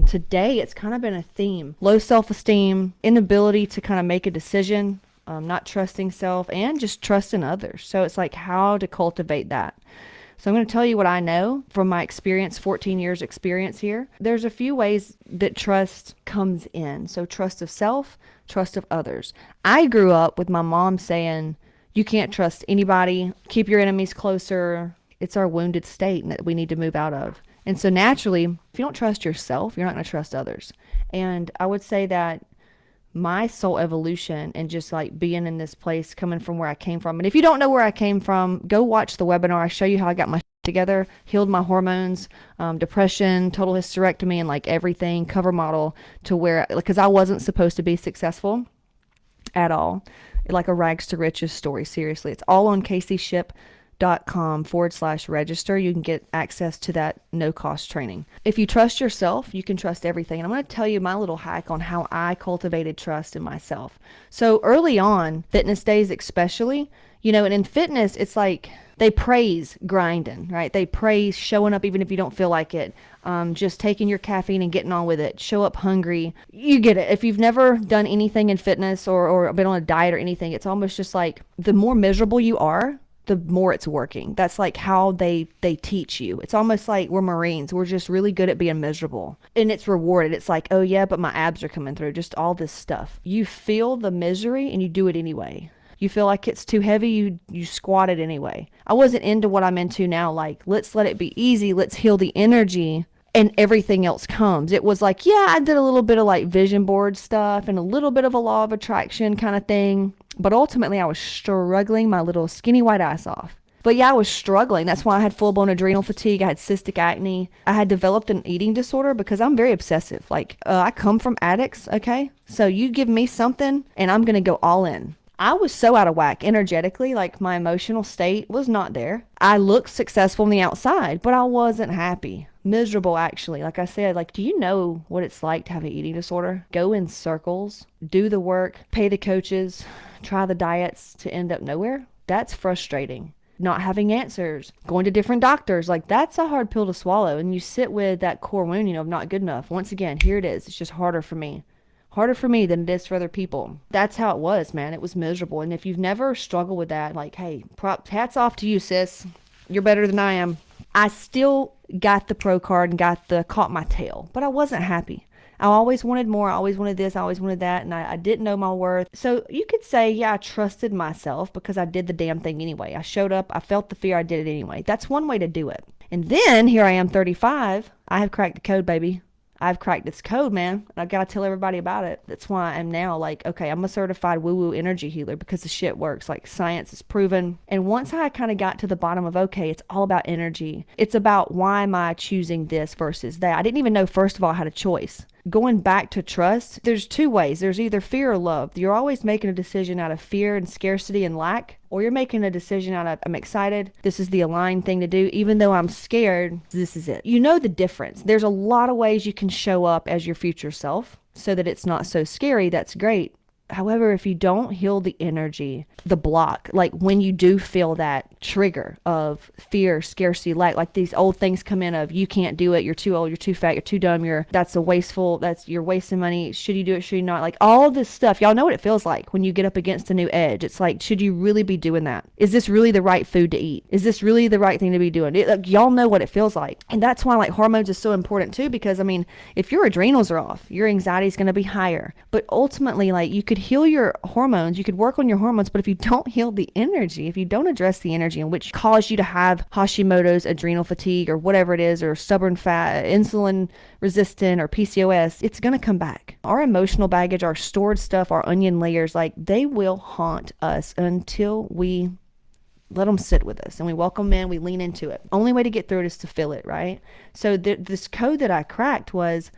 Today, it's kind of been a theme: low self-esteem, inability to kind of make a decision, not trusting self, and just trusting others. So it's like how to cultivate that. So I'm going to tell you what I know from my experience, 14 years experience here. There's a few ways that trust comes in. So trust of self, trust of others. I grew up with my mom saying, you can't trust anybody, keep your enemies closer. It's our wounded state that we need to move out of. And so naturally, if you don't trust yourself, you're not going to trust others. And I would say that my soul evolution and just like being in this place coming from where I came from. And if you don't know where I came from, go watch the webinar. I show you how I got my together, healed my hormones, depression, total hysterectomy, and like everything, cover model to where, because I wasn't supposed to be successful at all. Like a rags to riches story. Seriously, it's all on caseyship.com/register. You can get access to that no cost training. If you trust yourself, you can trust everything. And I'm going to tell you my little hack on how I cultivated trust in myself. So early on, fitness days especially, and in fitness, it's like they praise grinding, right? They praise showing up even if you don't feel like it. Just taking your caffeine and getting on with it. Show up hungry. You get it. If you've never done anything in fitness or been on a diet or anything, it's almost just like the more miserable you are, the more it's working. That's like how they teach you. It's almost like we're Marines. We're just really good at being miserable. And it's rewarded. It's like, oh yeah, but my abs are coming through. Just all this stuff. You feel the misery and you do it anyway. You feel like it's too heavy, you squat it anyway. I wasn't into what I'm into now, like, let's let it be easy, let's heal the energy, and everything else comes. It was like, yeah, I did a little bit of like vision board stuff and a little bit of a law of attraction kind of thing, but ultimately I was struggling my little skinny white ass off. But yeah, I was struggling. That's why I had full-blown adrenal fatigue. I had cystic acne. I had developed an eating disorder because I'm very obsessive. Like, I come from addicts, okay? So you give me something and I'm going to go all in. I was so out of whack energetically, like my emotional state was not there. I looked successful on the outside, but I wasn't happy. Miserable, actually. Like I said, like, do you know what it's like to have an eating disorder? Go in circles, do the work, pay the coaches, try the diets to end up nowhere. That's frustrating. Not having answers, going to different doctors, like that's a hard pill to swallow. And you sit with that core wound, of not good enough. Once again, here it is. It's just harder for me. Harder for me than it is for other people. That's how it was, man. It was miserable. And if you've never struggled with that, like, hey, hats off to you, sis. You're better than I am. I still got the pro card and caught my tail, but I wasn't happy. I always wanted more. I always wanted this. I always wanted that. And I didn't know my worth. So you could say, yeah, I trusted myself because I did the damn thing anyway. I showed up. I felt the fear. I did it anyway. That's one way to do it. And then here I am, 35. I have cracked the code, baby. I've cracked this code, man. And I've got to tell everybody about it. That's why I'm now like, okay, I'm a certified woo-woo energy healer because the shit works. Like science is proven. And once I kind of got to the bottom of, okay, it's all about energy. It's about why am I choosing this versus that. I didn't even know, first of all, I had a choice. Going back to trust, there's two ways. There's either fear or love. You're always making a decision out of fear and scarcity and lack, or you're making a decision out of, I'm excited, this is the aligned thing to do, even though I'm scared, this is it. You know the difference. There's a lot of ways you can show up as your future self so that it's not so scary. That's great. However, if you don't heal the energy, the block, like when you do feel that trigger of fear, scarcity, lack, like these old things come in of you can't do it, you're too old, you're too fat, you're too dumb, you're wasting money, should you do it, should you not? Like all this stuff. Y'all know what it feels like when you get up against a new edge. It's like, should you really be doing that? Is this really the right food to eat? Is this really the right thing to be doing? Like, y'all know what it feels like. And that's why like hormones is so important too, because I mean, if your adrenals are off, your anxiety is going to be higher. But ultimately, like you could heal your hormones, you could work on your hormones, but if you don't heal the energy, if you don't address the energy in which caused you to have Hashimoto's, adrenal fatigue, or whatever it is, or stubborn fat, insulin resistant, or PCOS, it's going to come back. Our emotional baggage, our stored stuff, our onion layers, like they will haunt us until we let them sit with us and we welcome them in, we lean into it. Only way to get through it is to feel it, right? So this code that I cracked was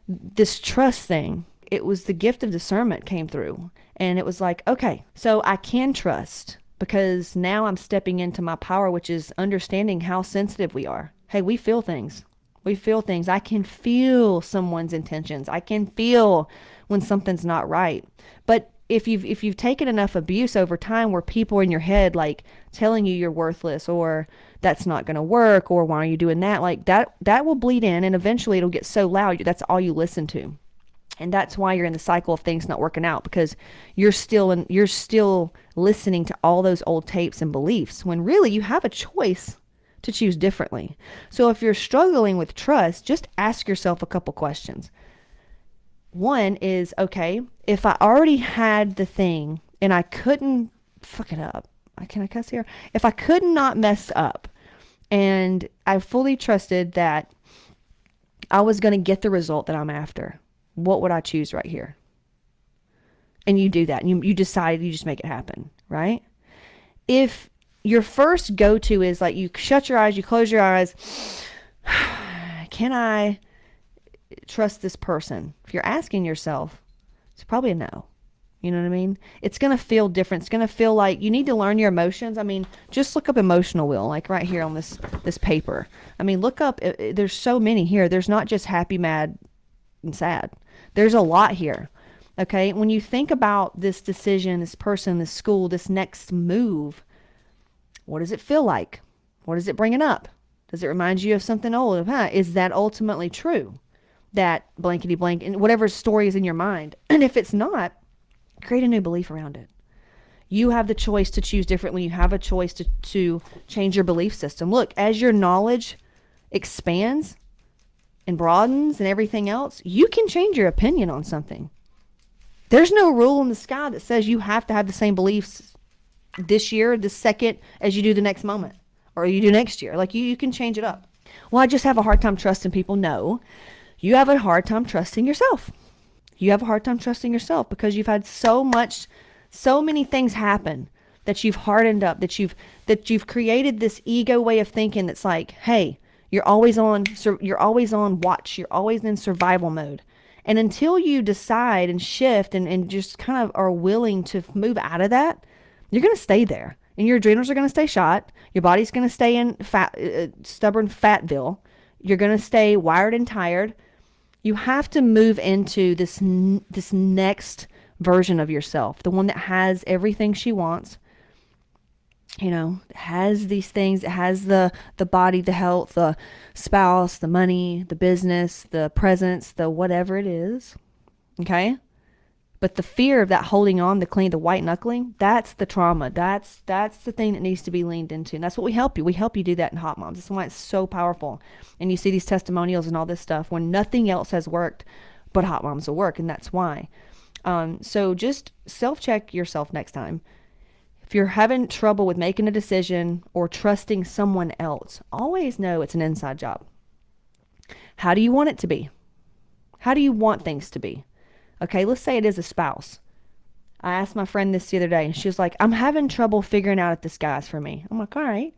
this trust thing. It was the gift of discernment came through. And it was like, okay, so I can trust because now I'm stepping into my power, which is understanding how sensitive we are. Hey, we feel things. We feel things. I can feel someone's intentions. I can feel when something's not right. But if you've taken enough abuse over time where people are in your head like telling you you're worthless, or that's not going to work, or why are you doing that, like that will bleed in, and eventually it'll get so loud that's all you listen to. And that's why you're in the cycle of things not working out, because you're still listening to all those old tapes and beliefs when really you have a choice to choose differently. So if you're struggling with trust, just ask yourself a couple questions. One is, okay, if I already had the thing and I couldn't fuck it up, can I cuss here? If I could not mess up and I fully trusted that I was going to get the result that I'm after, what would I choose right here? And you do that. And you decide, you just make it happen, right? If your first go-to is like you shut your eyes, you close your eyes, can I trust this person? If you're asking yourself, it's probably a no. You know what I mean? It's going to feel different. It's going to feel like you need to learn your emotions. I mean, just look up emotional wheel, like right here on this paper. I mean, look up, there's so many here. There's not just happy, mad, and sad. There's a lot here. Okay? When you think about this decision, this person, this school, this next move, what does it feel like? What is it bringing up? Does it remind you of something old? Is that ultimately true? That blankety blank, and whatever story is in your mind. And if it's not, create a new belief around it. You have the choice to choose differently. You have a choice to change your belief system. Look, as your knowledge expands and broadens and everything else, you can change your opinion on something. There's no rule in the sky that says you have to have the same beliefs this year, this second, as you do the next moment, or you do next year. Like you can change it up. Well, I just have a hard time trusting people. No, you have a hard time trusting yourself. You have a hard time trusting yourself because you've had so many things happen that you've hardened up, that you've created this ego way of thinking that's like, hey, you're always on watch, you're always in survival mode. And until you decide and shift and just kind of are willing to move out of that, you're going to stay there. And your adrenals are going to stay shot. Your body's going to stay in stubborn fatville. You're going to stay wired and tired. You have to move into this next version of yourself, the one that has everything she wants, has these things. It has the body, the health, the spouse, the money, the business, the presence, the whatever it is. Okay? But the fear of that holding on, the white knuckling, that's the trauma. That's the thing that needs to be leaned into. And that's what we help you. We help you do that in Hot Moms. That's why it's so powerful. And you see these testimonials and all this stuff when nothing else has worked, but Hot Moms will work. And that's why. So just self-check yourself next time. If you're having trouble with making a decision or trusting someone else, always know it's an inside job. How do you want it to be? How do you want things to be? Okay, let's say it is a spouse. I asked my friend this the other day, and she was like, I'm having trouble figuring out if this guy's for me. I'm like, all right.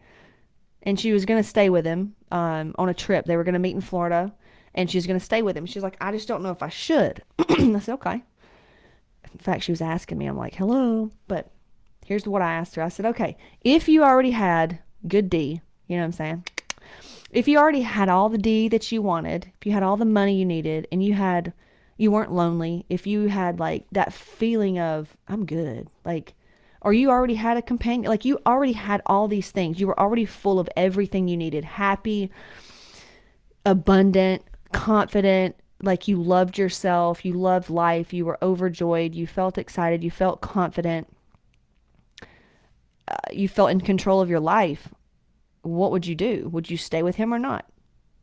And she was going to stay with him on a trip. They were going to meet in Florida, and she was going to stay with him. She's like, I just don't know if I should. I said, okay. In fact, she was asking me. I'm like, hello. But here's what I asked her. I said, okay, if you already had good D, you know what I'm saying? If you already had all the D that you wanted, if you had all the money you needed, and you weren't lonely, if you had like that feeling of, I'm good, like, or you already had a companion, like you already had all these things. You were already full of everything you needed, happy, abundant, confident, like you loved yourself, you loved life, you were overjoyed, you felt excited, you felt confident, you felt in control of your life. What would you do? Would you stay with him or not?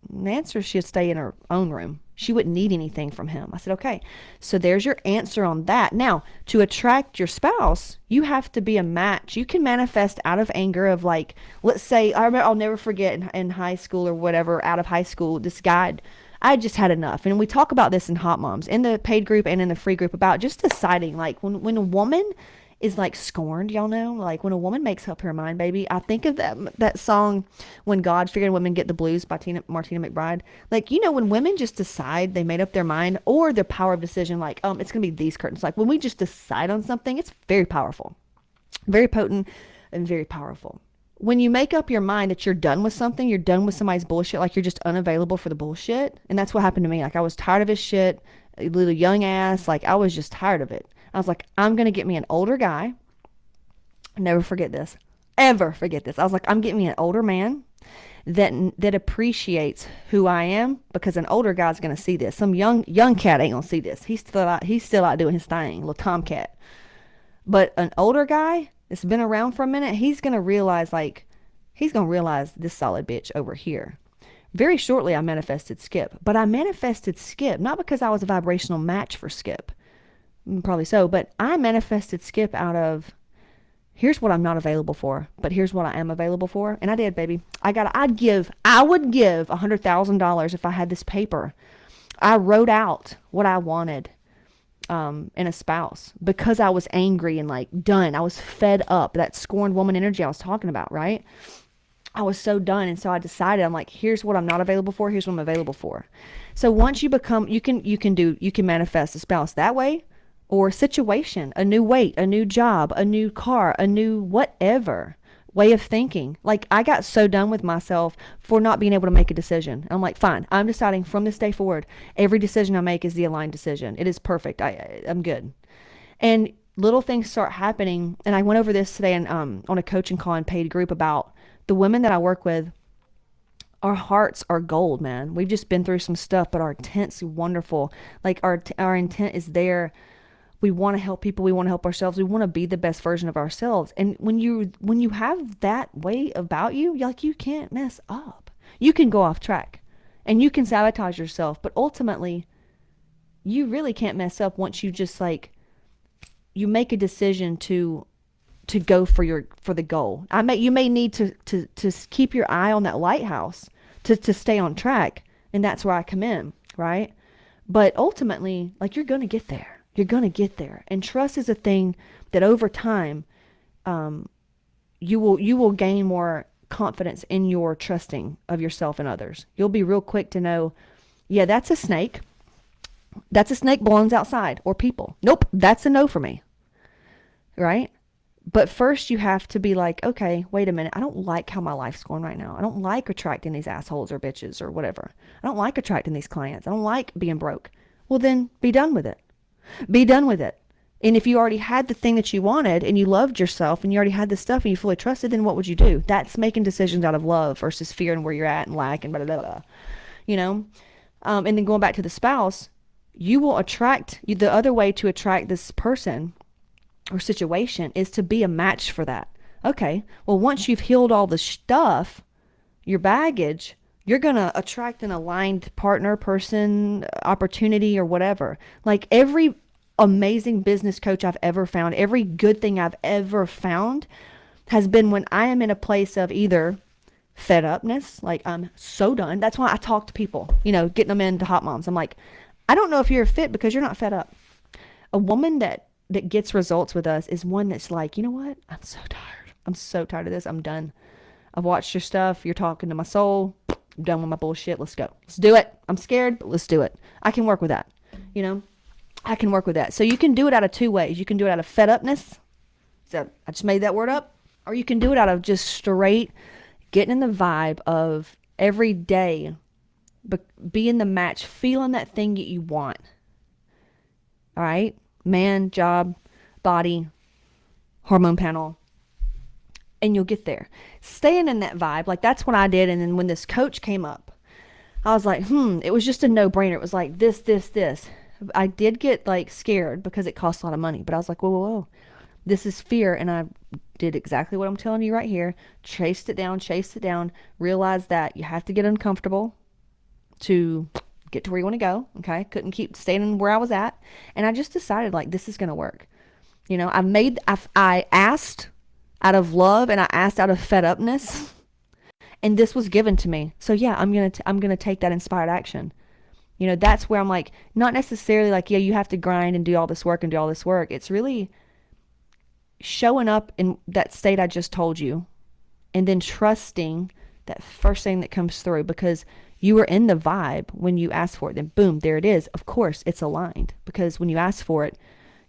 And the answer is she'd stay in her own room. She wouldn't need anything from him. I said, okay, so there's your answer on that. Now, to attract your spouse, you have to be a match. You can manifest out of anger of like, let's say, I'll never forget in high school or whatever, out of high school, this guy, I just had enough. And we talk about this in Hot Moms, in the paid group and in the free group, about just deciding, like when a woman is like scorned, y'all know, like when a woman makes up her mind, baby. I think of that song, When God Figured Women Get the Blues by Martina McBride. Like, when women just decide, they made up their mind, or their power of decision, like, it's going to be these curtains. Like when we just decide on something, it's very powerful, very potent and very powerful. When you make up your mind that you're done with something, you're done with somebody's bullshit, like you're just unavailable for the bullshit. And that's what happened to me. Like I was tired of his shit, a little young ass. Like I was just tired of it. I was like, I'm going to get me an older guy. Never forget this. Ever forget this. I was like, I'm getting me an older man that appreciates who I am, because an older guy's gonna see this. Some young cat ain't gonna see this. He's still out doing his thing, little tomcat. But an older guy that's been around for a minute, he's gonna realize this solid bitch over here. Very shortly, I manifested Skip, but I manifested Skip not because I was a vibrational match for Skip, probably so, but I manifested Skip out of, here's what I'm not available for, but here's what I am available for. And I did, baby. I would give $100,000 if I had this paper. I wrote out what I wanted in a spouse because I was angry and like done. I was fed up. That scorned woman energy I was talking about, right? I was so done. And so I decided, I'm like, here's what I'm not available for. Here's what I'm available for. So once you become, you can manifest a spouse that way, or a situation, a new weight, a new job, a new car, a new whatever way of thinking. Like, I got so done with myself for not being able to make a decision. I'm like, fine, I'm deciding from this day forward, every decision I make is the aligned decision. It is perfect. I'm good. And little things start happening. And I went over this today on a coaching call and paid group about the women that I work with. Our hearts are gold, man. We've just been through some stuff, but our intent's wonderful. Like, our intent is there. We want to help people. We want to help ourselves. We want to be the best version of ourselves. And when you have that way about you, you can't mess up. You can go off track and you can sabotage yourself, but ultimately you really can't mess up once you just you make a decision to go for the goal. You may need to keep your eye on that lighthouse to stay on track. And that's where I come in, right? But ultimately, you're going to get there. You're going to get there. And trust is a thing that over time, you will gain more confidence in your trusting of yourself and others. You'll be real quick to know, yeah, that's a snake. That's a snake belongs outside, or people. Nope, that's a no for me. Right? But first you have to be like, okay, wait a minute. I don't like how my life's going right now. I don't like attracting these assholes or bitches or whatever. I don't like attracting these clients. I don't like being broke. Well, then be done with it. Be done with it. And if you already had the thing that you wanted and you loved yourself and you already had this stuff and you fully trusted, then what would you do? That's making decisions out of love versus fear and where you're at and lack and blah, blah, blah. And then going back to the spouse, you will attract, the other way to attract this person or situation is to be a match for that. Okay, well, once you've healed all the stuff, your baggage, you're going to attract an aligned partner, person, opportunity, or whatever. Like, every amazing business coach I've ever found, every good thing I've ever found has been when I am in a place of either fed upness, like I'm so done. That's why I talk to people, getting them into hot moms. I'm like, I don't know if you're fit because you're not fed up. A woman that gets results with us is one that's like, you know what? I'm so tired. I'm so tired of this. I'm done. I've watched your stuff. You're talking to my soul. I'm done with my bullshit. Let's go. Let's do it. I'm scared, but let's do it. I can work with that. I can work with that. So you can do it out of two ways. You can do it out of fed upness. So I just made that word up. Or you can do it out of just straight getting in the vibe of every day, being the match, feeling that thing that you want. All right? Man, job, body, hormone panel. And you'll get there. Staying in that vibe, that's what I did. And then when this coach came up, I was like, it was just a no-brainer. It was like this. I did get scared because it costs a lot of money, but I was like, whoa. This is fear. And I did exactly what I'm telling you right here. Chased it down, realized that you have to get uncomfortable to get to where you want to go. Okay. Couldn't keep staying where I was at. And I just decided this is going to work. I asked out of love and I asked out of fed upness, and this was given to me. So yeah, I'm going to take that inspired action. That's where I'm not necessarily yeah, you have to grind and do all this work. It's really showing up in that state I just told you, and then trusting that first thing that comes through, because you were in the vibe when you asked for it. Then boom, there it is. Of course, it's aligned, because when you asked for it,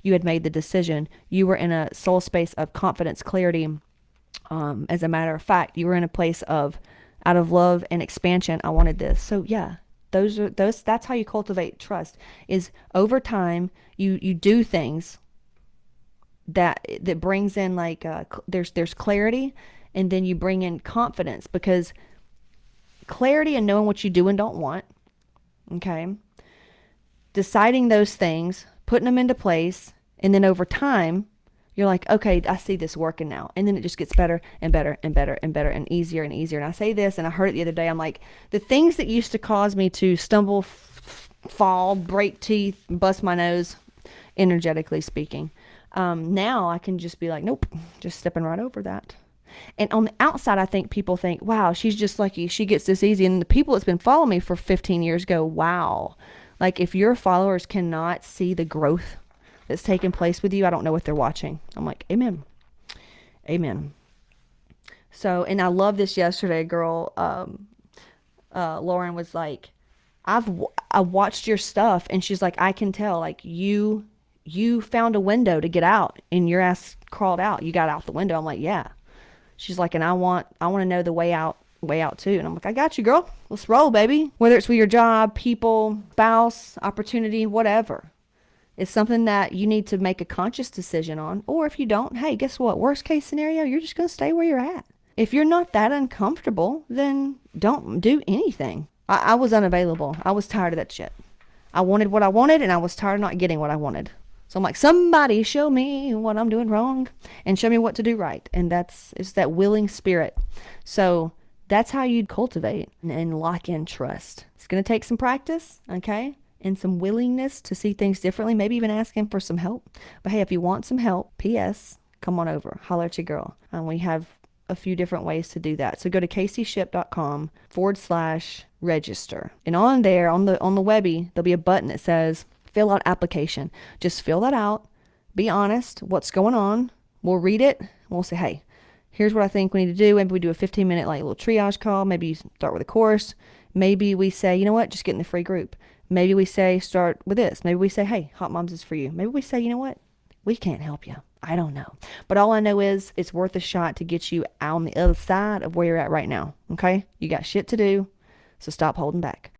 you had made the decision. You were in a soul space of confidence, clarity. As a matter of fact, you were in a place of out of love and expansion. I wanted this. So yeah, that's how you cultivate trust, is over time you do things that brings in like there's clarity, and then you bring in confidence, because clarity and knowing what you do and don't want, okay, deciding those things, putting them into place, and then over time you're like, okay, I see this working now. And then it just gets better and better and better and better and easier and easier. And I say this, and I heard it the other day. I'm like, the things that used to cause me to stumble, fall, break teeth, bust my nose, energetically speaking, now I can just be like, nope, just stepping right over that. And on the outside, I think people think, wow, she's just lucky. She gets this easy. And the people that's been following me for 15 years go, wow. Like, if your followers cannot see the growth that's taking place with you, I don't know what they're watching. I'm like, amen. Amen. So, and I love this yesterday, girl. Lauren was like, I watched your stuff, and she's like, I can tell, like, you found a window to get out, and your ass crawled out. You got out the window. I'm like, yeah. She's like, and I want to know the way out too. And I'm like, I got you, girl. Let's roll, baby. Whether it's with your job, people, spouse, opportunity, whatever. It's something that you need to make a conscious decision on. Or if you don't, hey, guess what? Worst case scenario, you're just going to stay where you're at. If you're not that uncomfortable, then don't do anything. I was unavailable. I was tired of that shit. I wanted what I wanted, and I was tired of not getting what I wanted. So I'm like, somebody show me what I'm doing wrong and show me what to do right. And it's that willing spirit. So that's how you cultivate and lock in trust. It's going to take some practice, okay? And some willingness to see things differently, maybe even asking for some help. But hey, if you want some help, P.S., come on over, holler at your girl. And we have a few different ways to do that. So go to caseyship.com/register. And on there, on the Webby, there'll be a button that says fill out application. Just fill that out. Be honest. What's going on? We'll read it. We'll say, hey, here's what I think we need to do. Maybe we do a 15-minute like little triage call. Maybe you start with a course. Maybe we say, you know what, just get in the free group. Maybe we say, start with this. Maybe we say, hey, Hot Moms is for you. Maybe we say, you know what, we can't help you. I don't know. But all I know is it's worth a shot to get you out on the other side of where you're at right now. Okay? You got shit to do. So stop holding back.